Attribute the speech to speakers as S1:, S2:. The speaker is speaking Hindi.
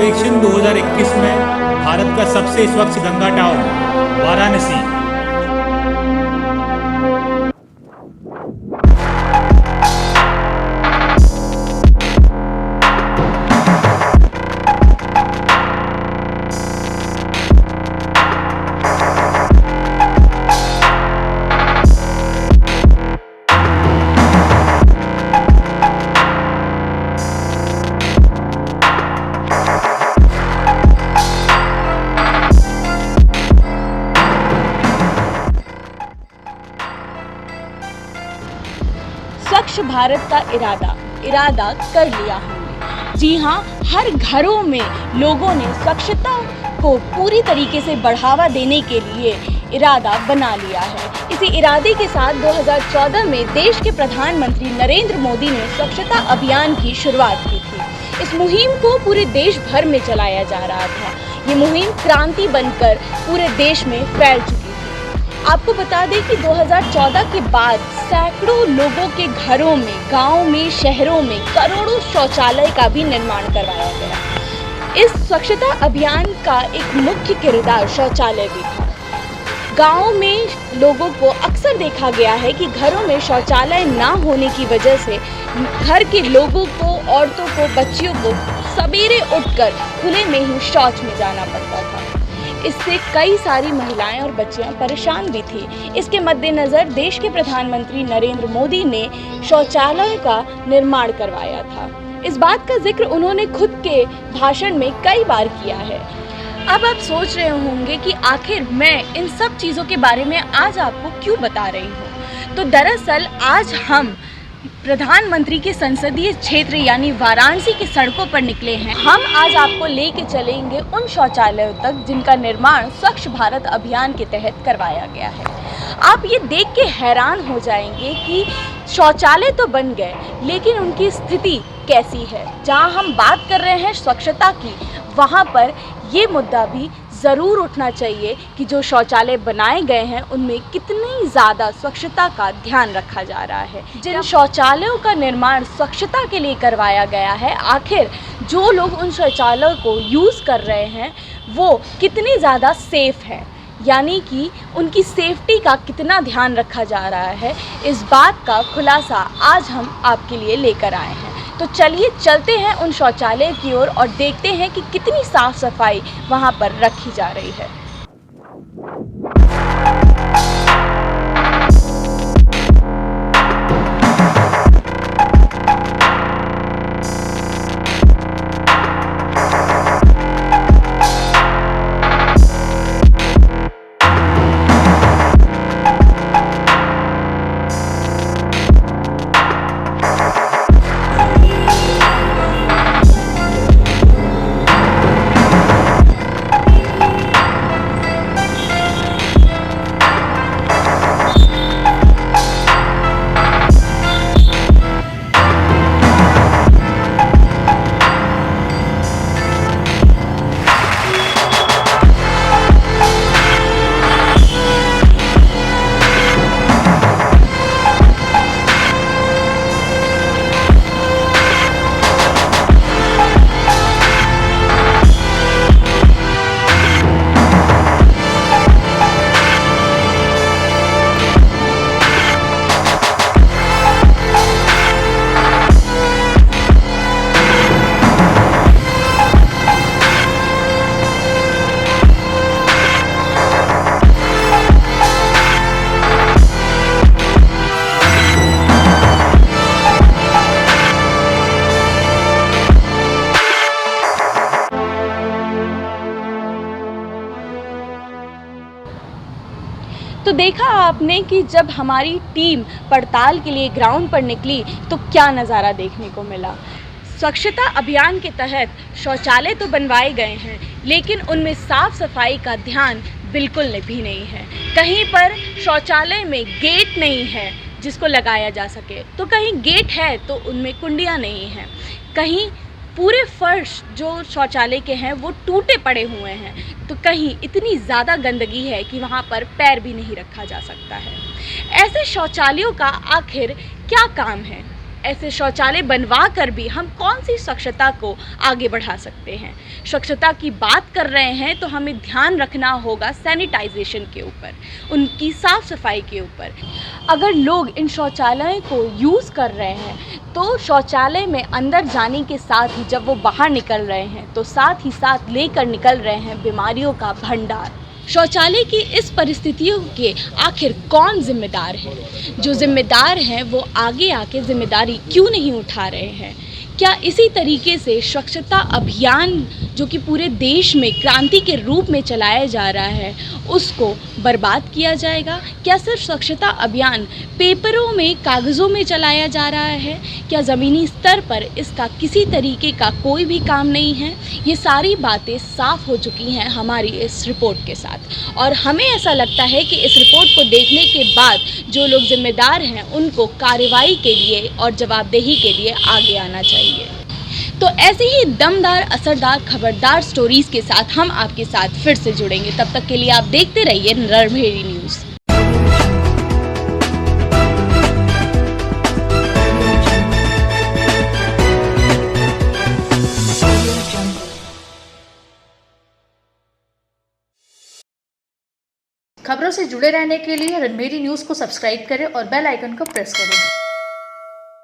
S1: सर्वेक्षण 2021 में भारत का सबसे स्वच्छ गंगा टाउन वाराणसी।
S2: स्वच्छ भारत का इरादा कर लिया हमने। जी हाँ, हर घरों में लोगों ने स्वच्छता को पूरी तरीके से बढ़ावा देने के लिए इरादा बना लिया है। इसी इरादे के साथ 2014 में देश के प्रधानमंत्री नरेंद्र मोदी ने स्वच्छता अभियान की शुरुआत की थी। इस मुहिम को पूरे देश भर में चलाया जा रहा था। ये मुहिम क्रांति बनकर पूरे देश में फैल चुकी थी। आपको बता दें कि 2014 के बाद सैकड़ों लोगों के घरों में, गांव में, शहरों में करोड़ों शौचालय का भी निर्माण करवाया गया। इस स्वच्छता अभियान का एक मुख्य किरदार शौचालय भी था। गांव में लोगों को अक्सर देखा गया है कि घरों में शौचालय ना होने की वजह से घर के लोगों को, औरतों को, बच्चियों को सवेरे उठकर खुले में ही शौच में जाना पड़ता था। इससे कई सारी महिलाएं और बच्चियां परेशान भी थी। इसके मद्देनज़र देश के प्रधानमंत्री नरेंद्र मोदी ने शौचालय का निर्माण करवाया था। इस बात का जिक्र उन्होंने खुद के भाषण में कई बार किया है। अब आप सोच रहे होंगे कि आखिर मैं इन सब चीज़ों के बारे में आज आपको क्यों बता रही हूँ। तो दरअसल आज हम प्रधानमंत्री के संसदीय क्षेत्र यानी वाराणसी की सड़कों पर निकले हैं। हम आज आपको लेके चलेंगे उन शौचालयों तक जिनका निर्माण स्वच्छ भारत अभियान के तहत करवाया गया है। आप ये देख के हैरान हो जाएंगे कि शौचालय तो बन गए, लेकिन उनकी स्थिति कैसी है। जहां हम बात कर रहे हैं स्वच्छता की, वहां पर ये मुद्दा भी ज़रूर उठना चाहिए कि जो शौचालय बनाए गए हैं उनमें कितनी ज़्यादा स्वच्छता का ध्यान रखा जा रहा है। जिन शौचालयों का निर्माण स्वच्छता के लिए करवाया गया है, आखिर जो लोग उन शौचालयों को यूज़ कर रहे हैं वो कितनी ज़्यादा सेफ़ है, यानी कि उनकी सेफ्टी का कितना ध्यान रखा जा रहा है, इस बात का खुलासा आज हम आपके लिए लेकर आए हैं। तो चलिए चलते हैं उन शौचालय की ओर और देखते हैं कि कितनी साफ सफाई वहाँ पर रखी जा रही है। तो देखा आपने कि जब हमारी टीम पड़ताल के लिए ग्राउंड पर निकली तो क्या नज़ारा देखने को मिला। स्वच्छता अभियान के तहत शौचालय तो बनवाए गए हैं, लेकिन उनमें साफ सफाई का ध्यान बिल्कुल भी नहीं है। कहीं पर शौचालय में गेट नहीं है जिसको लगाया जा सके, तो कहीं गेट है तो उनमें कुंडियाँ नहीं हैं, कहीं पूरे फर्श जो शौचालय के हैं वो टूटे पड़े हुए हैं, तो कहीं इतनी ज़्यादा गंदगी है कि वहाँ पर पैर भी नहीं रखा जा सकता है। ऐसे शौचालयों का आखिर क्या काम है? ऐसे शौचालय बनवा कर भी हम कौन सी स्वच्छता को आगे बढ़ा सकते हैं। स्वच्छता की बात कर रहे हैं तो हमें ध्यान रखना होगा सैनिटाइजेशन के ऊपर, उनकी साफ़ सफाई के ऊपर। अगर लोग इन शौचालयों को यूज़ कर रहे हैं तो शौचालय में अंदर जाने के साथ ही जब वो बाहर निकल रहे हैं तो साथ ही साथ लेकर निकल रहे हैं बीमारियों का भंडार। शौचालय की इस परिस्थितियों के आखिर कौन जिम्मेदार है? जो जिम्मेदार हैं वो आगे आके जिम्मेदारी क्यों नहीं उठा रहे हैं? क्या इसी तरीके से स्वच्छता अभियान जो कि पूरे देश में क्रांति के रूप में चलाया जा रहा है उसको बर्बाद किया जाएगा? क्या सिर्फ स्वच्छता अभियान पेपरों में, कागज़ों में चलाया जा रहा है? क्या ज़मीनी स्तर पर इसका किसी तरीके का कोई भी काम नहीं है? ये सारी बातें साफ़ हो चुकी हैं हमारी इस रिपोर्ट के साथ, और हमें ऐसा लगता है कि इस रिपोर्ट को देखने के बाद जो लोग जिम्मेदार हैं उनको कार्रवाई के लिए और जवाबदेही के लिए आगे आना चाहिए। तो ऐसे ही दमदार, असरदार, खबरदार स्टोरीज के साथ हम आपके साथ फिर से जुड़ेंगे। तब तक के लिए आप देखते रहिए रणभेरी न्यूज़।
S3: खबरों से जुड़े रहने के लिए रणभेरी न्यूज़ को सब्सक्राइब करें और बेल आइकन को प्रेस करें।